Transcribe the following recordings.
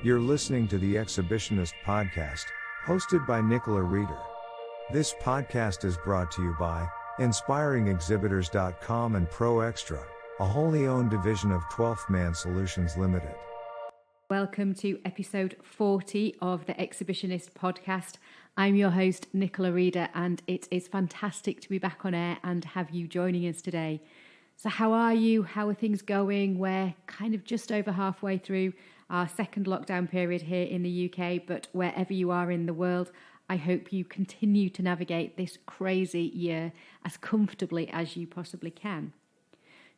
You're listening to the Exhibitionist podcast, hosted by Nichola Reader. This podcast is brought to you by InspiringExhibitors.com and Pro Extra, a wholly owned division of 12th Man Solutions Limited. Welcome to episode 40 of the Exhibitionist podcast. I'm your host, Nichola Reader, and it is fantastic to be back on air and have you joining us today. So how are you? How are things going? We're kind of just over halfway through our second lockdown period here in the UK, but wherever you are in the world, I hope you continue to navigate this crazy year as comfortably as you possibly can.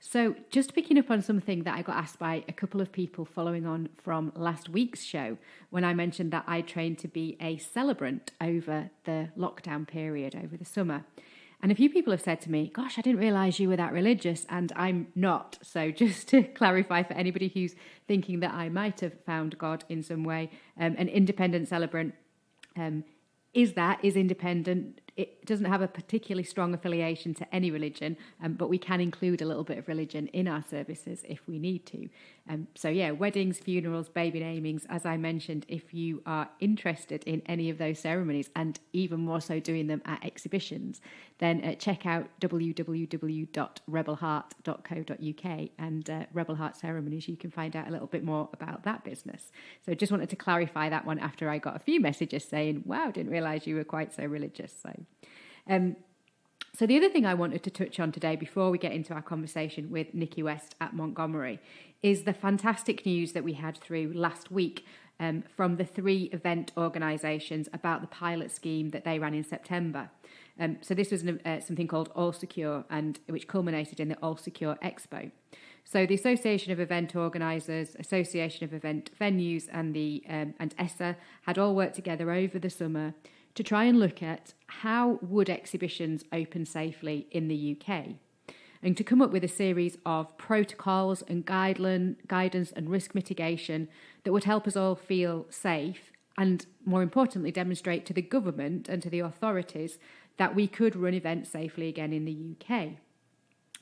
So just picking up on something that I got asked by a couple of people following on from last week's show, when I mentioned that I trained to be a celebrant over the lockdown period, over the summer. And a few people have said to me, gosh, I didn't realise you were that religious, and I'm not. So just to clarify for anybody who's thinking that I might have found God in some way, an independent celebrant is independent. It doesn't have a particularly strong affiliation to any religion, but we can include a little bit of religion in our services if we need to. So yeah, weddings, funerals, baby namings, as I mentioned, if you are interested in any of those ceremonies and even more so doing them at exhibitions, then check out www.rebelheart.co.uk and Rebel Heart Ceremonies. You can find out a little bit more about that business. So just wanted to clarify that one after I got a few messages saying, wow, didn't realise you were quite so religious. So the other thing I wanted to touch on today before we get into our conversation with Nickie West at Montgomery is the fantastic news that we had through last week from the 3 event organisations about the pilot scheme that they ran in September. So this was something called All Secure, and which culminated in the All Secure Expo. So the Association of Event Organisers, Association of Event Venues and and ESSA had all worked together over the summer to try and look at how would exhibitions open safely in the UK, and to come up with a series of protocols and guidance and risk mitigation that would help us all feel safe and, more importantly, demonstrate to the government and to the authorities that we could run events safely again in the UK.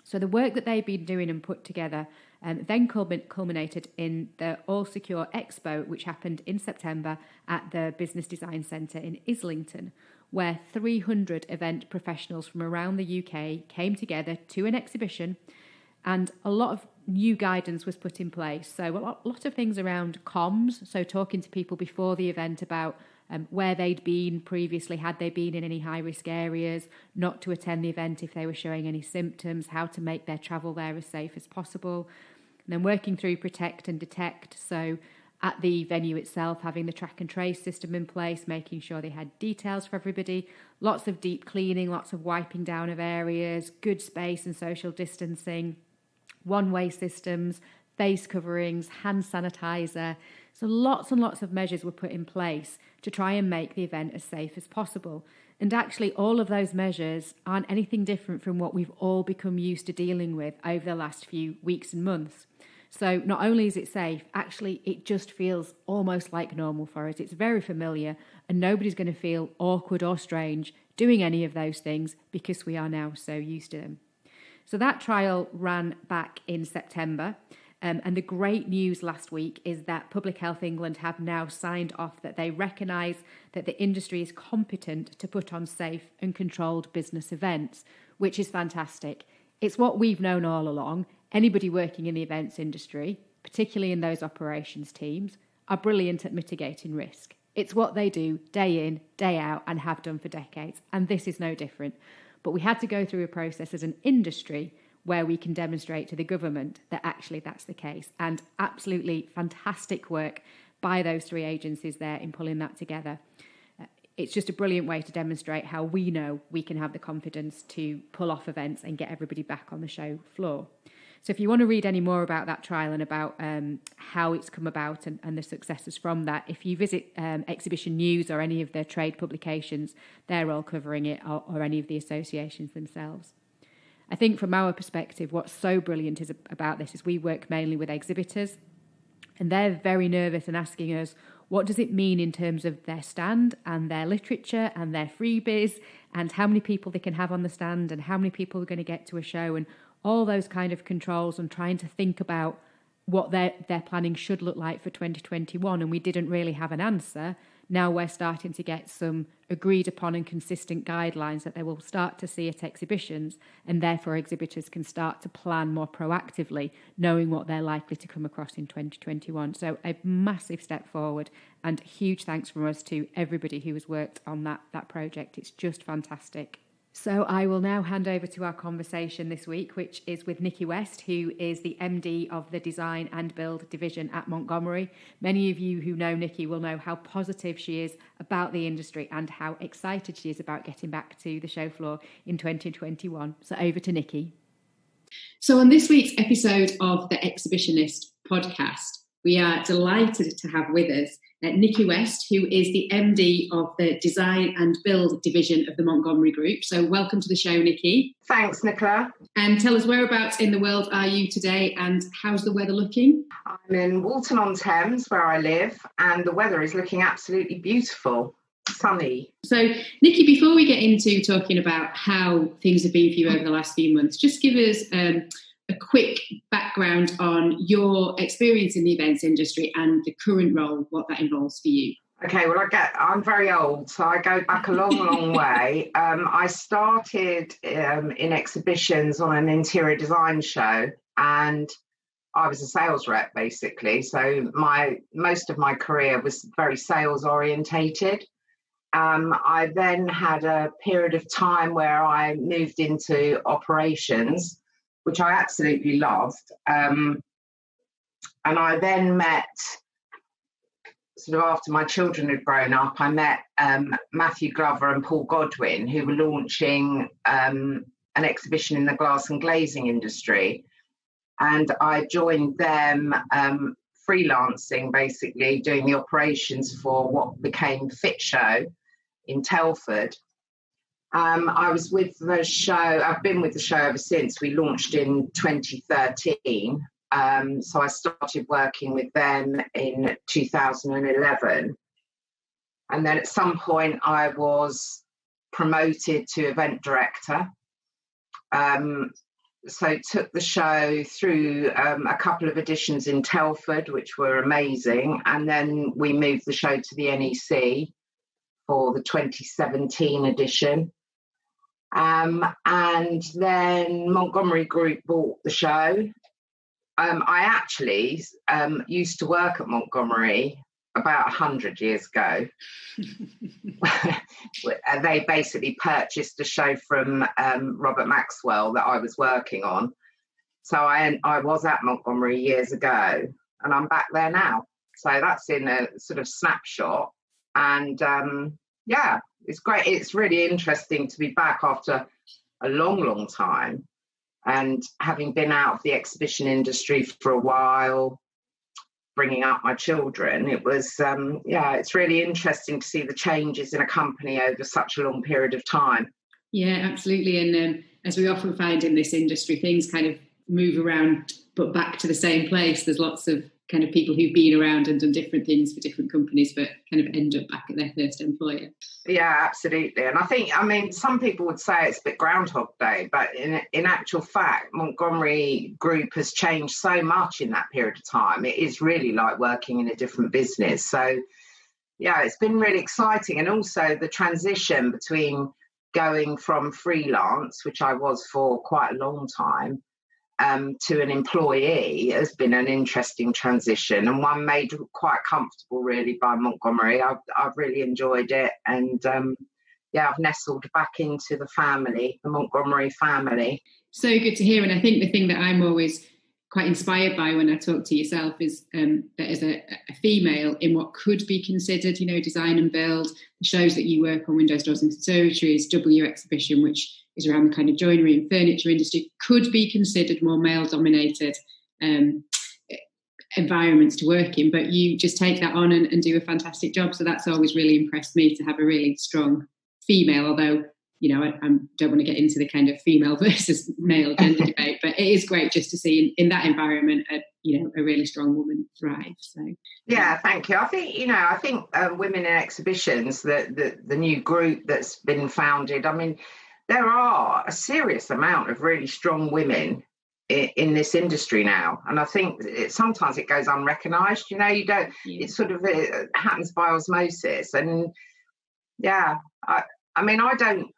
So the work that they've been doing and put together then culminated in the All Secure Expo, which happened in September at the Business Design Centre in Islington, where 300 event professionals from around the UK came together to an exhibition, and a lot of new guidance was put in place. So a lot of things around comms, so talking to people before the event about where they'd been previously, had they been in any high-risk areas, not to attend the event if they were showing any symptoms, how to make their travel there as safe as possible. And then working through protect and detect, so at the venue itself, having the track and trace system in place, making sure they had details for everybody, lots of deep cleaning, lots of wiping down of areas, good space and social distancing, one-way systems, face coverings, hand sanitizer. So lots and lots of measures were put in place to try and make the event as safe as possible. And actually, all of those measures aren't anything different from what we've all become used to dealing with over the last few weeks and months. So not only is it safe, actually, it just feels almost like normal for us. It's very familiar, and nobody's going to feel awkward or strange doing any of those things because we are now so used to them. So that trial ran back in September. And the great news last week is that Public Health England have now signed off that they recognise that the industry is competent to put on safe and controlled business events, which is fantastic. It's what we've known all along. Anybody working in the events industry, particularly in those operations teams, are brilliant at mitigating risk. It's what they do day in, day out, and have done for decades. And this is no different. But we had to go through a process as an industry where we can demonstrate to the government that actually that's the case. And absolutely fantastic work by those 3 agencies there in pulling that together. It's just a brilliant way to demonstrate how we know we can have the confidence to pull off events and get everybody back on the show floor. So if you want to read any more about that trial and about how it's come about and the successes from that, if you visit Exhibition News or any of the trade publications, they're all covering it, or any of the associations themselves. I think from our perspective, what's so brilliant about this is we work mainly with exhibitors, and they're very nervous and asking us, what does it mean in terms of their stand and their literature and their freebies, and how many people they can have on the stand and how many people are going to get to a show, and all those kind of controls, and trying to think about what their planning should look like for 2021, and we didn't really have an answer. Now we're starting to get some agreed upon and consistent guidelines that they will start to see at exhibitions, and therefore exhibitors can start to plan more proactively, knowing what they're likely to come across in 2021. So a massive step forward, and huge thanks from us to everybody who has worked on that project. It's just fantastic. So I will now hand over to our conversation this week, which is with Nickie West, who is the MD of the Design and Build division at Montgomery. Many of you who know Nickie will know how positive she is about the industry and how excited she is about getting back to the show floor in 2021. So over to Nickie. So on this week's episode of the Exhibitionist podcast, we are delighted to have with us Nickie West, who is the MD of the Design and Build division of the Montgomery Group. So welcome to the show, Nickie. Thanks, Nichola. And tell us, whereabouts in the world are you today and how's the weather looking? I'm in Walton-on-Thames, where I live, and the weather is looking absolutely beautiful, sunny. So, Nickie, before we get into talking about how things have been for you over the last few months, just give us a quick background on your experience in the events industry and the current role, what that involves for you. Okay, well, I'm very old, so I go back a long, long way. I started in exhibitions on an interior design show, and I was a sales rep, basically. So most of my career was very sales orientated. I then had a period of time where I moved into operations, which I absolutely loved. And I then met, sort of after my children had grown up, I met Matthew Glover and Paul Godwin, who were launching an exhibition in the glass and glazing industry. And I joined them freelancing, basically, doing the operations for what became Fit Show in Telford. I was with the show, I've been with the show ever since. We launched in 2013. So I started working with them in 2011. And then at some point I was promoted to event director. So took the show through a couple of editions in Telford, which were amazing. And then we moved the show to the NEC for the 2017 edition. And then Montgomery Group bought the show. I actually used to work at Montgomery about 100 years ago. They basically purchased a show from Robert Maxwell that I was working on. So I was at Montgomery years ago, and I'm back there now. So that's in a sort of snapshot. And yeah, it's great. It's really interesting to be back after a long, long time. And having been out of the exhibition industry for a while, bringing up my children, it was, it's really interesting to see the changes in a company over such a long period of time. Yeah, absolutely. And as we often find in this industry, things kind of move around, but back to the same place. There's lots of kind of people who've been around and done different things for different companies, but kind of end up back at their first employer. Yeah, absolutely. And I mean, some people would say it's a bit Groundhog Day, but in actual fact, Montgomery Group has changed so much in that period of time. It is really like working in a different business. So, yeah, it's been really exciting. And also the transition between going from freelance, which I was for quite a long time, to an employee has been an interesting transition, and one made quite comfortable really by Montgomery. I've really enjoyed it, and I've nestled back into the family, the Montgomery family. So good to hear. And I think the thing that I'm always quite inspired by when I talk to yourself is that as a female in what could be considered, design and build, the shows that you work on, windows, doors and conservatories, W Exhibition, which is around the kind of joinery and furniture industry, could be considered more male-dominated environments to work in, but you just take that on and do a fantastic job. So that's always really impressed me, to have a really strong female, although, I don't want to get into the kind of female versus male gender debate, but it is great just to see in that environment, a really strong woman thrive. So yeah, thank you. I think Women in Exhibitions, the new group that's been founded, I mean, there are a serious amount of really strong women in this industry now, and I think sometimes it goes unrecognised. You know, you don't. Yeah. It sort of happens by osmosis, and yeah, I mean, I don't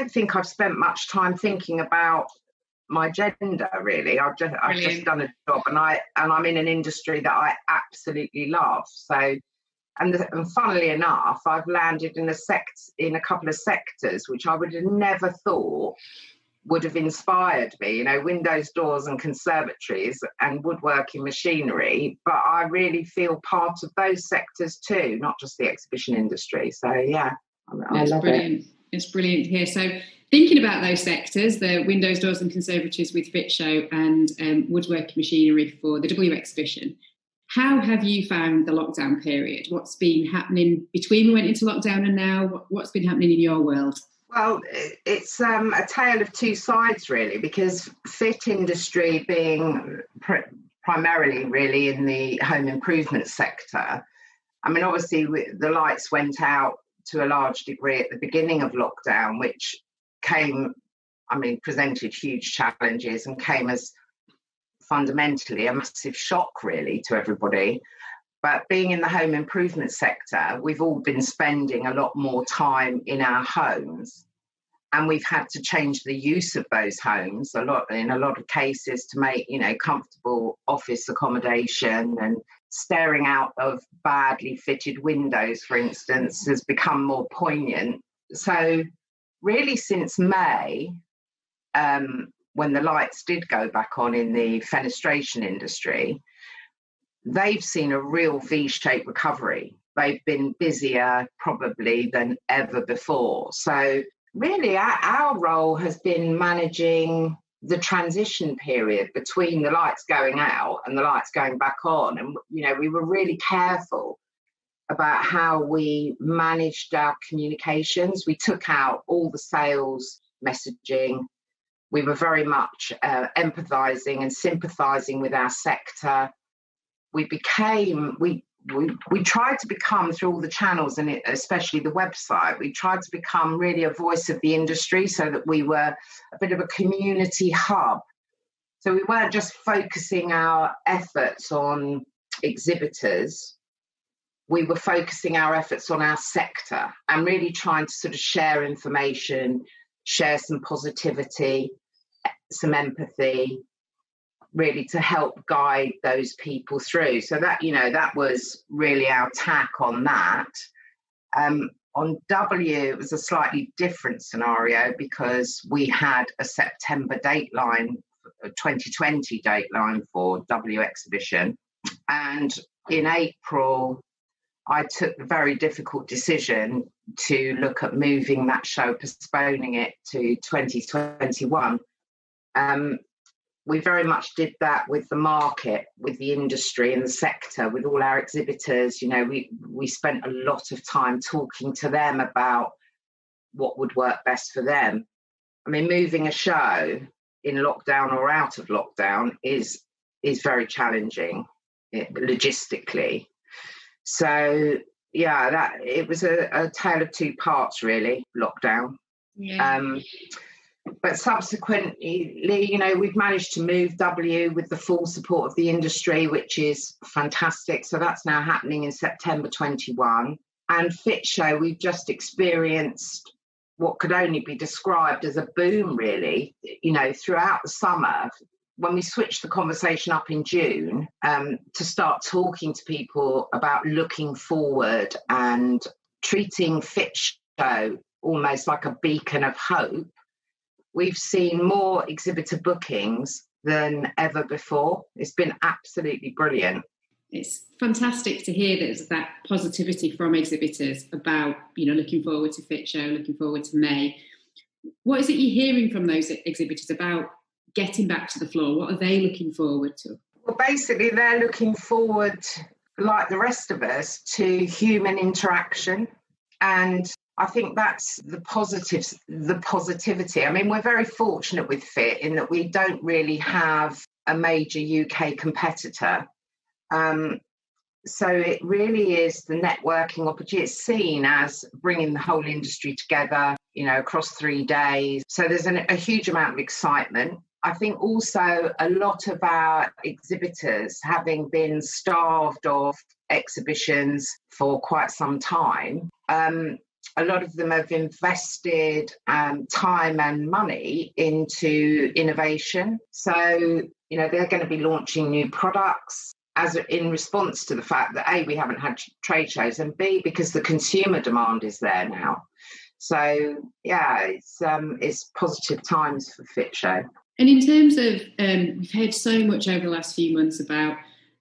think I've spent much time thinking about my gender. Really, I've just done a job, and I'm in an industry that I absolutely love. So, and funnily enough, I've landed in a couple of sectors which I would have never thought would have inspired me, you know, windows, doors and conservatories and woodworking machinery. But I really feel part of those sectors too, not just the exhibition industry. So yeah, I love brilliant. It's brilliant to hear. So thinking about those sectors, the windows, doors and conservatories with Fit Show and woodworking machinery for the W exhibition, how have you found the lockdown period? What's been happening between we went into lockdown and now? What's been happening in your world? Well, it's a tale of two sides, really, because fit industry being primarily really in the home improvement sector. I mean, obviously, the lights went out to a large degree at the beginning of lockdown, which presented huge challenges and came as fundamentally a massive shock, really, to everybody. But being in the home improvement sector, we've all been spending a lot more time in our homes, and we've had to change the use of those homes in a lot of cases to make, you know, comfortable office accommodation, and staring out of badly fitted windows, for instance, has become more poignant. So really since May, when the lights did go back on in the fenestration industry, they've seen a real V-shaped recovery. They've been busier probably than ever before. So really our role has been managing the transition period between the lights going out and the lights going back on. And, you know, we were really careful about how we managed our communications. We took out all the sales messaging. We were very much empathising and sympathising with our sector. We tried to become, through all the channels, and especially the website, we tried to become really a voice of the industry, so that we were a bit of a community hub. So we weren't just focusing our efforts on exhibitors, we were focusing our efforts on our sector and really trying to sort of share information, share some positivity, some empathy, really to help guide those people through. So that, you know, that was really our tack on that. On W, it was a slightly different scenario because we had a September dateline, a 2020 dateline for W exhibition. And in April, I took the very difficult decision to look at moving that show, postponing it to 2021. We very much did that with the market, with the industry and the sector, with all our exhibitors. You know, we spent a lot of time talking to them about what would work best for them. I mean, moving a show in lockdown or out of lockdown is very challenging logistically. So, yeah, it was a tale of two parts, really, lockdown. Yeah. But subsequently, you know, we've managed to move W with the full support of the industry, which is fantastic. So that's now happening in September 21. And Fit Show, we've just experienced what could only be described as a boom, really, you know, throughout the summer. When we switched the conversation up in June to start talking to people about looking forward and treating Fit Show almost like a beacon of hope, we've seen more exhibitor bookings than ever before. It's been absolutely brilliant. It's fantastic to hear there's that positivity from exhibitors about, you know, looking forward to Fit Show, looking forward to May. What is it you're hearing from those exhibitors about getting back to the floor? What are they looking forward to? Well, basically, they're looking forward, like the rest of us, to human interaction. And I think that's the positivity. I mean, we're very fortunate with Fit in that we don't really have a major UK competitor. So it really is the networking opportunity. It's seen as bringing the whole industry together, you know, across 3 days. So there's a huge amount of excitement. I think also a lot of our exhibitors, having been starved of exhibitions for quite some time, a lot of them have invested time and money into innovation. So, they're going to be launching new products as in response to the fact that A, we haven't had trade shows, and B, because the consumer demand is there now. So, yeah, it's positive times for Fit Show. And in terms of, we've heard so much over the last few months about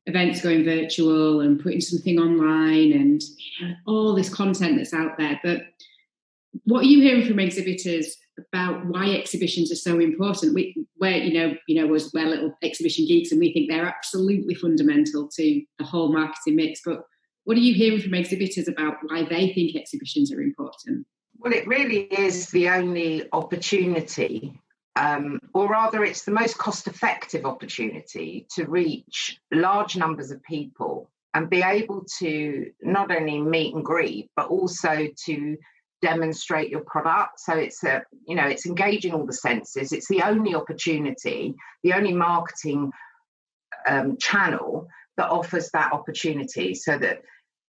events going virtual and putting something online and all this content that's out there. But what are you hearing from exhibitors about why exhibitions are so important? We're little exhibition geeks, and we think they're absolutely fundamental to the whole marketing mix. But what are you hearing from exhibitors about why they think exhibitions are important? Well, it really is the only opportunity, or rather it's the most cost-effective opportunity to reach large numbers of people and be able to not only meet and greet, but also to demonstrate your product. So it's engaging all the senses. It's the only opportunity, the only marketing channel that offers that opportunity. So that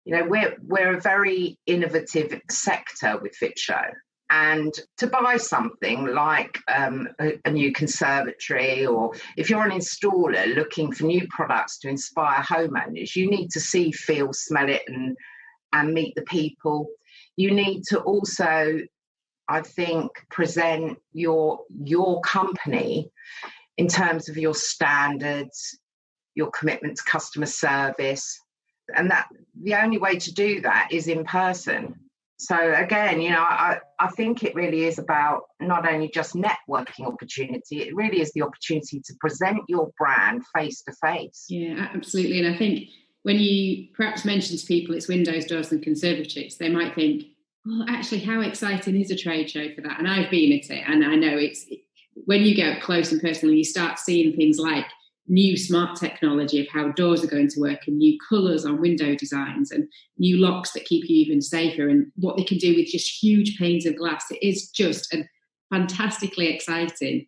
we're a very innovative sector with Fit Show. And to buy something like a new conservatory, or if you're an installer looking for new products to inspire homeowners, you need to see, feel, smell it, and meet the people. You need to also, I think, present your company in terms of your standards, your commitment to customer service. And that the only way to do that is in person. So again, I think it really is about not only just networking opportunity, it really is the opportunity to present your brand face to face. Yeah, absolutely. And I think when you perhaps mention to people it's windows, doors and conservatories, they might think, well, actually, how exciting is a trade show for that? And I've been at it, and I know when you get up close and personal, you start seeing things like new smart technology of how doors are going to work, and new colours on window designs, and new locks that keep you even safer, and what they can do with just huge panes of glass. It is just a fantastically exciting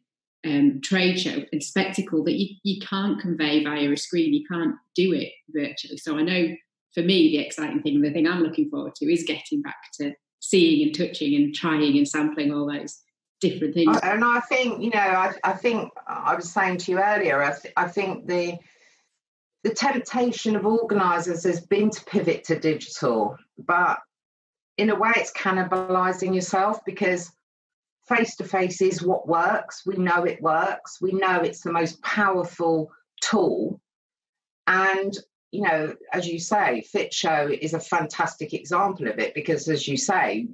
trade show and spectacle that you can't convey via a screen. You can't do it virtually. So I know for me, the exciting thing, the thing I'm looking forward to, is getting back to seeing and touching and trying and sampling all those different things. And I think, I think I was saying to you earlier, I think the temptation of organisers has been to pivot to digital, but in a way it's cannibalising yourself, because face-to-face is what works. We know it works. We know it's the most powerful tool. And, as you say, Fit Show is a fantastic example of it, because, as you say,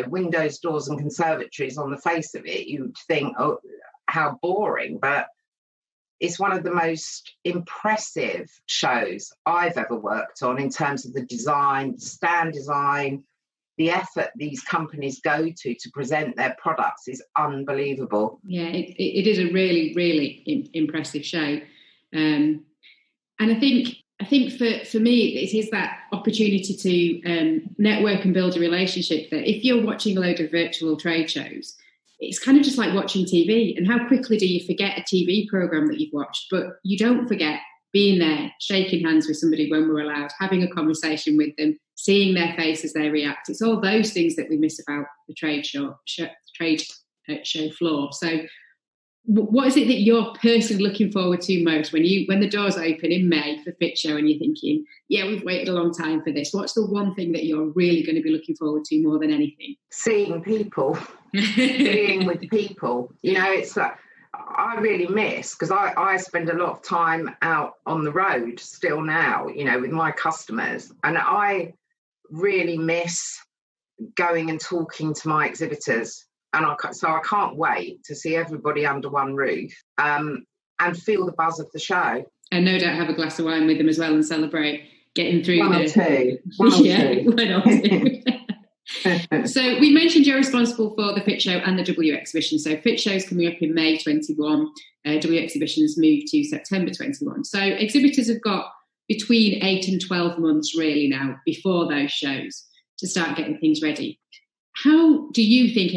windows, doors and conservatories, on the face of it, you'd think, oh, how boring. But it's one of the most impressive shows I've ever worked on in terms of the design, stand design. The effort these companies go to present their products is unbelievable. Yeah, it is a really, really impressive show. And I think for me, it is that opportunity to network and build a relationship, that if you're watching a load of virtual trade shows, it's kind of just like watching TV. And how quickly do you forget a TV programme that you've watched? But you don't forget being there, shaking hands with somebody when we're allowed, having a conversation with them, seeing their face as they react. It's all those things that we miss about the trade show floor. So what is it that you're personally looking forward to most when the doors open in May for Fit Show and you're thinking, yeah, we've waited a long time for this? What's the one thing that you're really going to be looking forward to more than anything? Seeing people, being with people. It's like, I really miss, because I spend a lot of time out on the road still now, with my customers. And I really miss going and talking to my exhibitors. And so I can't wait to see everybody under one roof and feel the buzz of the show. And no doubt have a glass of wine with them as well and celebrate getting through One or two. So we mentioned you're responsible for the Fit Show and the W Exhibition. So Fit Show's coming up in May 21. W Exhibition's moved to September 21. So exhibitors have got between 8 and 12 months really now before those shows to start getting things ready. How do you think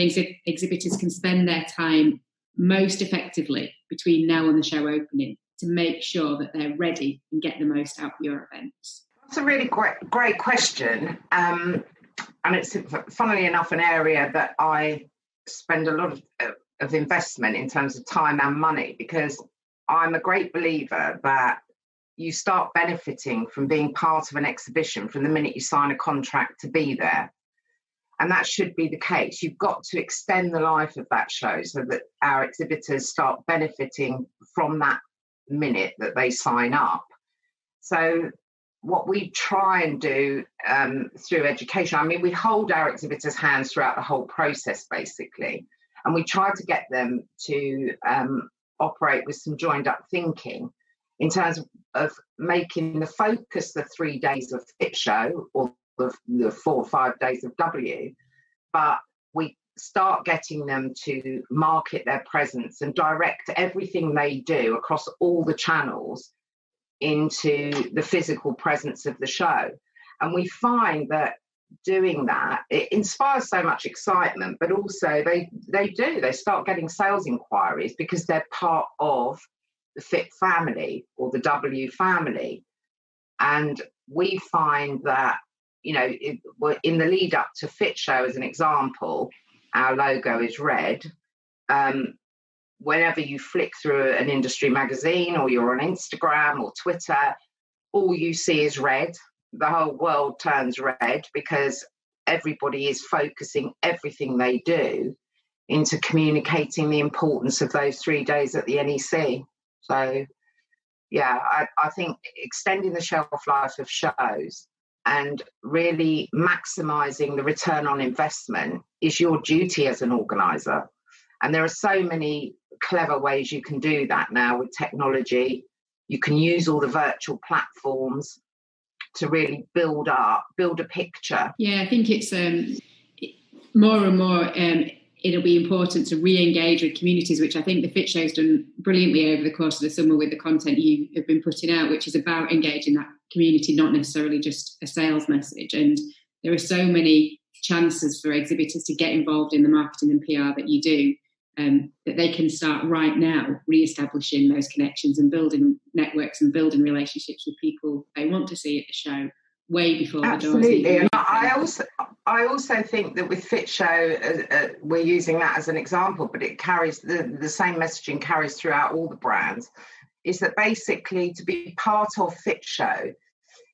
exhibitors can spend their time most effectively between now and the show opening to make sure that they're ready and get the most out of your events? That's a really great question. And it's, funnily enough, an area that I spend a lot of investment in terms of time and money, because I'm a great believer that you start benefiting from being part of an exhibition from the minute you sign a contract to be there. And that should be the case. You've got to extend the life of that show so that our exhibitors start benefiting from that minute that they sign up. So what we try and do through education, I mean, we hold our exhibitors' hands throughout the whole process, basically. And we try to get them to operate with some joined up thinking in terms of making the focus the 3 days of Fit Show or the 4 or 5 days of W, but we start getting them to market their presence and direct everything they do across all the channels into the physical presence of the show. And we find that doing that, it inspires so much excitement, but also they start getting sales inquiries because they're part of the Fit family or the W family. And we find that, you know, in the lead up to Fit Show, as an example, our logo is red. Whenever you flick through an industry magazine or you're on Instagram or Twitter, all you see is red. The whole world turns red because everybody is focusing everything they do into communicating the importance of those 3 days at the NEC. So, yeah, I think extending the shelf life of shows and really maximising the return on investment is your duty as an organiser. And there are so many clever ways you can do that now with technology. You can use all the virtual platforms to really build a picture. Yeah, I think it's more and more it'll be important to re-engage with communities, which I think the Fit Show's done brilliantly over the course of the summer with the content you have been putting out, which is about engaging that community, not necessarily just a sales message. And there are so many chances for exhibitors to get involved in the marketing and PR that you do, that they can start right now re-establishing those connections and building networks and building relationships with people they want to see at the show way before Absolutely. the doors. And I also think that with Fit Show, we're using that as an example, but it carries the same messaging carries throughout all the brands, is that basically to be part of Fit Show,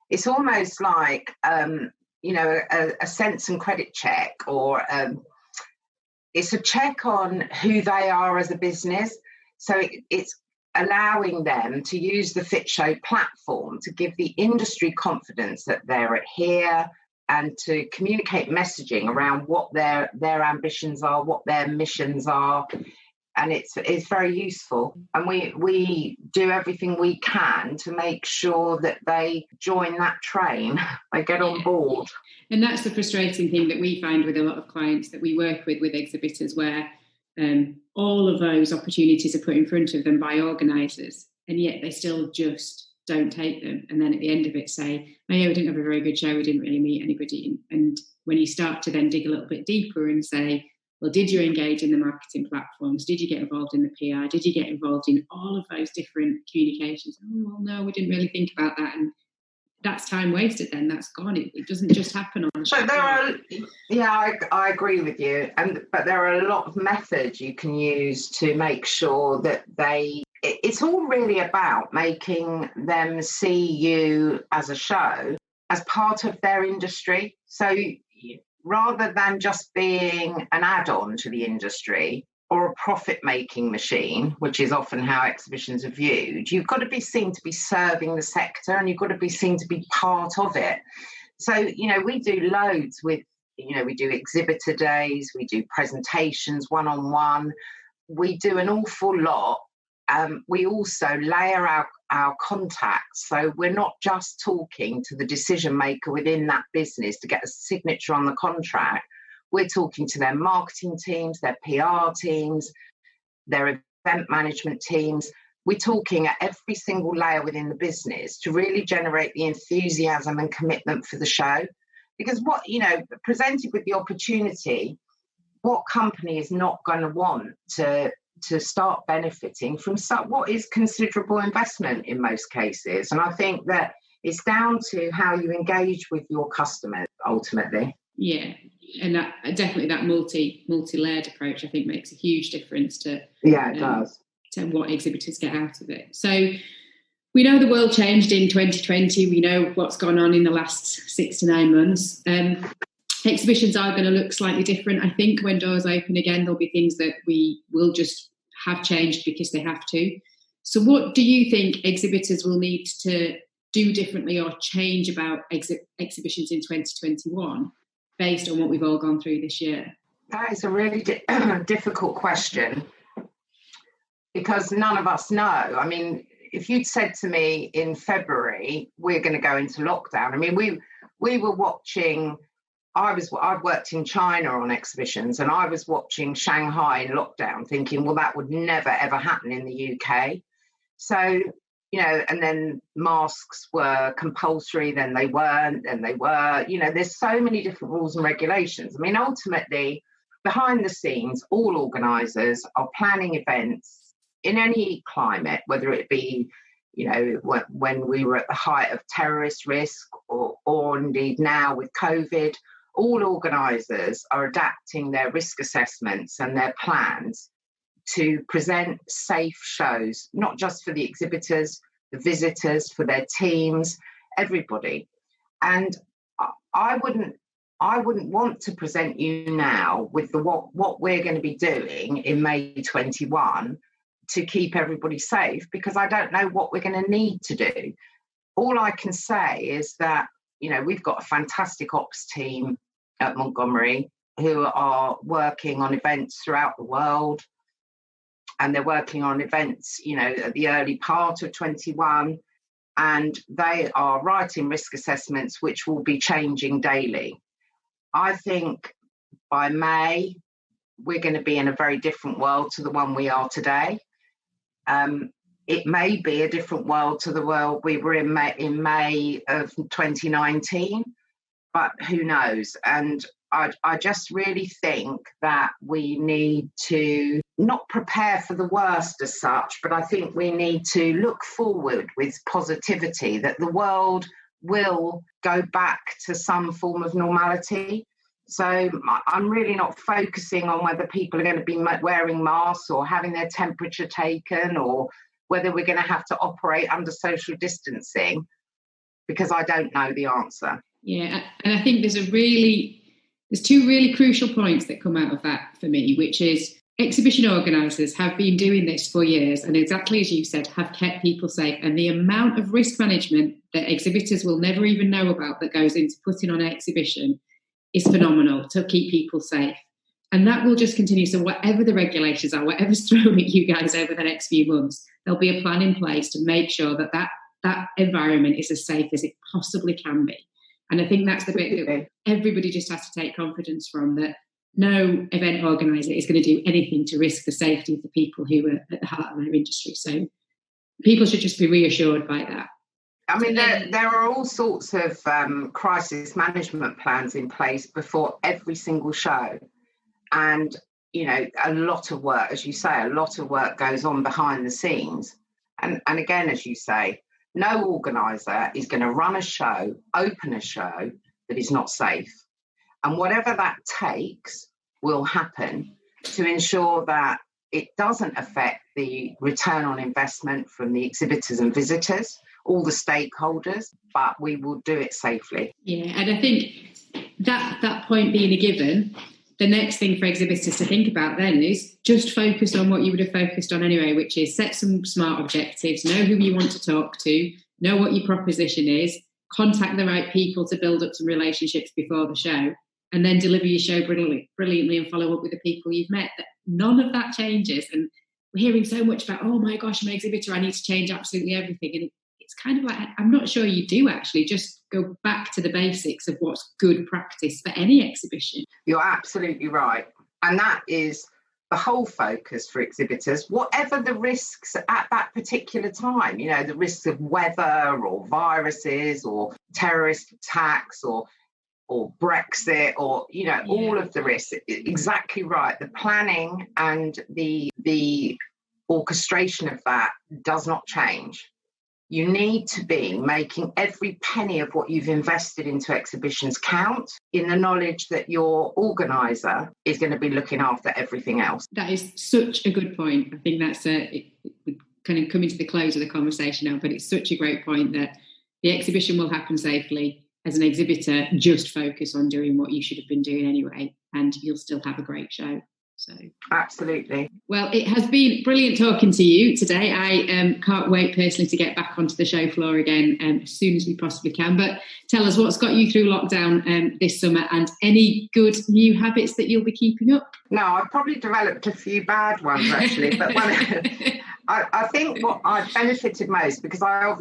it's almost like, a sense and credit check, or it's a check on who they are as a business. So it's allowing them to use the Fit Show platform to give the industry confidence that they're here and to communicate messaging around what their ambitions are, what their missions are. And it's very useful. And we do everything we can to make sure that they join that train, they get on board. And that's the frustrating thing that we find with a lot of clients that we work with exhibitors, where all of those opportunities are put in front of them by organisers, and yet they still just don't take them. And then at the end of it say, oh yeah, we didn't have a very good show, we didn't really meet anybody. And when you start to then dig a little bit deeper and say, well, did you engage in the marketing platforms? Did you get involved in the PR? Did you get involved in all of those different communications? Oh, well, no, we didn't really think about that. And that's time wasted then. That's gone. It doesn't just happen on. But I agree with you. But there are a lot of methods you can use to make sure that it's all really about making them see you as a show as part of their industry. So rather than just being an add-on to the industry or a profit-making machine, which is often how exhibitions are viewed, you've got to be seen to be serving the sector, and you've got to be seen to be part of it. So, we do loads with, we do exhibitor days, we do presentations one-on-one, we do an awful lot. We also layer our contacts, so we're not just talking to the decision maker within that business to get a signature on the contract. We're talking to their marketing teams, their PR teams, their event management teams. We're talking at every single layer within the business to really generate the enthusiasm and commitment for the show. Because presented with the opportunity, what company is not going to want to to start benefiting from what is considerable investment in most cases. And I think that it's down to how you engage with your customers ultimately. Yeah, and that definitely that multi-layered approach, I think, makes a huge difference to it does, to what exhibitors get out of it. So we know the world changed in 2020. We know what's gone on in the last 6 to 9 months. Exhibitions are going to look slightly different. I think when doors open again, there'll be things that we will just have changed because they have to. So what do you think exhibitors will need to do differently or change about exhibitions in 2021 based on what we've all gone through this year? That is a really difficult question, because none of us know. I mean, if you'd said to me in February, we're going to go into lockdown. I mean, we were watching, I've worked in China on exhibitions, and I was watching Shanghai in lockdown thinking, well, that would never, ever happen in the UK. So, and then masks were compulsory, then they weren't, then they were, there's so many different rules and regulations. I mean, ultimately, behind the scenes, all organisers are planning events in any climate, whether it be, when we were at the height of terrorist risk or indeed now with COVID. All organisers are adapting their risk assessments and their plans to present safe shows, not just for the exhibitors, the visitors, for their teams, everybody. And I wouldn't want to present you now with what we're going to be doing in May 21 to keep everybody safe, because I don't know what we're going to need to do. All I can say is that, we've got a fantastic ops team at Montgomery who are working on events throughout the world, and they're working on events, at the early part of 21, and they are writing risk assessments which will be changing daily. I think by May, we're going to be in a very different world to the one we are today. It may be a different world to the world we were in May of 2019, but who knows? And I just really think that we need to not prepare for the worst as such, but I think we need to look forward with positivity that the world will go back to some form of normality. So I'm really not focusing on whether people are going to be wearing masks or having their temperature taken, or whether we're going to have to operate under social distancing, because I don't know the answer. Yeah, and I think there's two really crucial points that come out of that for me, which is exhibition organisers have been doing this for years, and exactly as you said, have kept people safe. And the amount of risk management that exhibitors will never even know about that goes into putting on an exhibition is phenomenal to keep people safe. And that will just continue. So whatever the regulations are, whatever's thrown at you guys over the next few months, there'll be a plan in place to make sure that environment is as safe as it possibly can be. And I think that's the bit that everybody just has to take confidence from, that no event organiser is going to do anything to risk the safety of the people who are at the heart of their industry. So people should just be reassured by that. I mean, there are all sorts of crisis management plans in place before every single show. And, a lot of work, as you say, a lot of work goes on behind the scenes. And again, as you say, no organiser is going to run a show, open a show that is not safe. And whatever that takes will happen to ensure that it doesn't affect the return on investment from the exhibitors and visitors, all the stakeholders, but we will do it safely. Yeah, and I think that point being a given, the next thing for exhibitors to think about then is just focus on what you would have focused on anyway, which is set some smart objectives, know who you want to talk to, know what your proposition is, contact the right people to build up some relationships before the show, and then deliver your show brilliantly and follow up with the people you've met. None of that changes. And we're hearing so much about, oh my gosh, I'm an exhibitor, I need to change absolutely everything. And it's kind of like, I'm not sure you do actually. Just go back to the basics of what's good practice for any exhibition. You're absolutely right. And that is the whole focus for exhibitors, whatever the risks at that particular time, the risks of weather or viruses or terrorist attacks or or Brexit or, all of the risks. Exactly right. The planning and the orchestration of that does not change. You need to be making every penny of what you've invested into exhibitions count, in the knowledge that your organiser is going to be looking after everything else. That is such a good point. I think that's kind of coming to the close of the conversation now, but it's such a great point that the exhibition will happen safely. As an exhibitor, just focus on doing what you should have been doing anyway, and you'll still have a great show. So absolutely. Well, it has been brilliant talking to you today. I can't wait personally to get back onto the show floor again as soon as we possibly can. But tell us what's got you through lockdown this summer, and any good new habits that you'll be keeping up. No, I've probably developed a few bad ones actually, but I think what I've benefited most, because I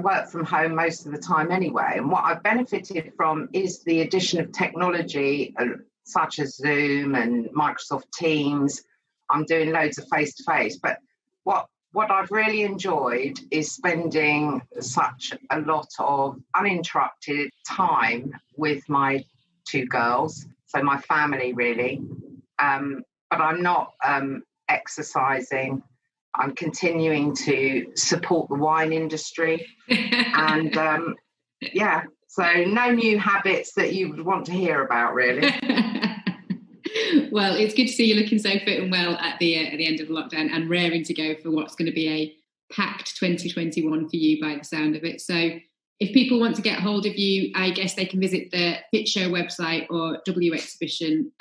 work from home most of the time anyway, and what I've benefited from is the addition of technology such as Zoom and Microsoft Teams. I'm doing loads of face-to-face, but what I've really enjoyed is spending such a lot of uninterrupted time with my two girls, so my family really, but I'm not exercising. I'm continuing to support the wine industry and so no new habits that you would want to hear about, really. Well, it's good to see you looking so fit and well at the end of lockdown, and raring to go for what's going to be a packed 2021 for you by the sound of it. So if people want to get hold of you, I guess they can visit the Fit Show website or W Exhibition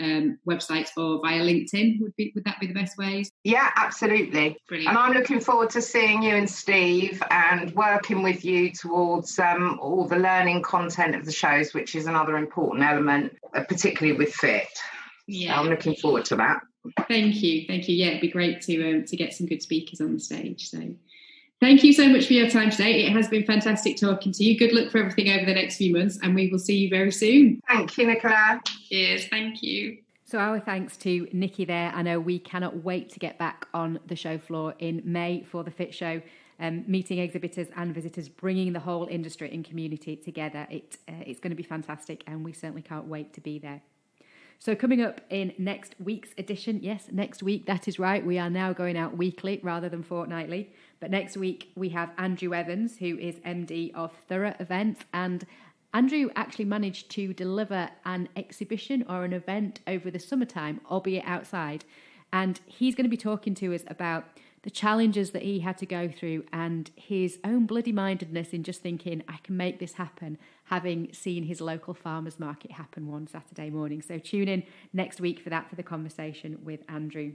websites, or via LinkedIn. Would that be the best ways? Yeah, absolutely. Brilliant. And I'm looking forward to seeing you and Steve and working with you towards all the learning content of the shows, which is another important element, particularly with Fit. Yeah, so I'm looking forward to that. Thank you. Yeah, it'd be great to get some good speakers on the stage. So thank you so much for your time today. It has been fantastic talking to you. Good luck for everything over the next few months, and we will see you very soon. Thank you, Nichola. Cheers. Thank you. So our thanks to Nickie there. I know we cannot wait to get back on the show floor in May for the Fit Show, meeting exhibitors and visitors, bringing the whole industry and community together. It's going to be fantastic, and we certainly can't wait to be there. So coming up in next week's edition, yes, next week, that is right, we are now going out weekly rather than fortnightly. But next week we have Andrew Evans, who is MD of Thorough Events, and Andrew actually managed to deliver an exhibition or an event over the summertime, albeit outside. And he's going to be talking to us about the challenges that he had to go through and his own bloody mindedness in just thinking, I can make this happen, having seen his local farmers market happen one Saturday morning. So tune in next week for the conversation with Andrew.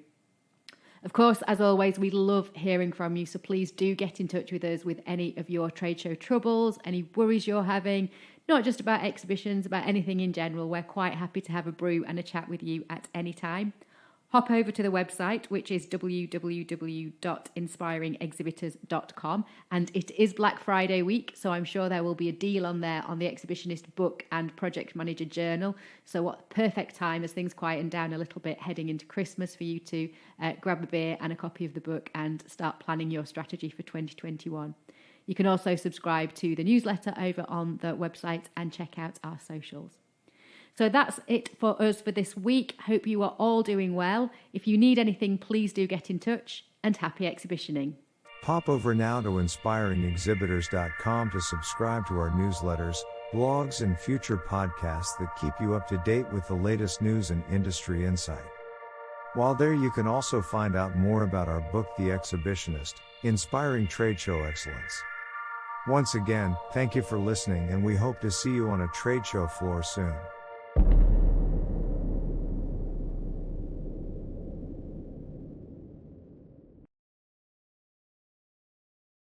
Of course, as always, we love hearing from you, so please do get in touch with us with any of your trade show troubles, any worries you're having, not just about exhibitions, about anything in general. We're quite happy to have a brew and a chat with you at any time. Hop over to the website, which is www.inspiringexhibitors.com, and it is Black Friday week, so I'm sure there will be a deal on there on the Exhibitionist book and Project Manager Journal. So what perfect time as things quieten down a little bit heading into Christmas for you to grab a beer and a copy of the book and start planning your strategy for 2021. You can also subscribe to the newsletter over on the website and check out our socials. So that's it for us for this week. Hope you are all doing well. If you need anything, please do get in touch, and happy exhibitioning. Pop over now to inspiringexhibitors.com to subscribe to our newsletters, blogs, and future podcasts that keep you up to date with the latest news and industry insight. While there, you can also find out more about our book, The Exhibitionist, Inspiring Trade Show Excellence. Once again, thank you for listening, and we hope to see you on a trade show floor soon.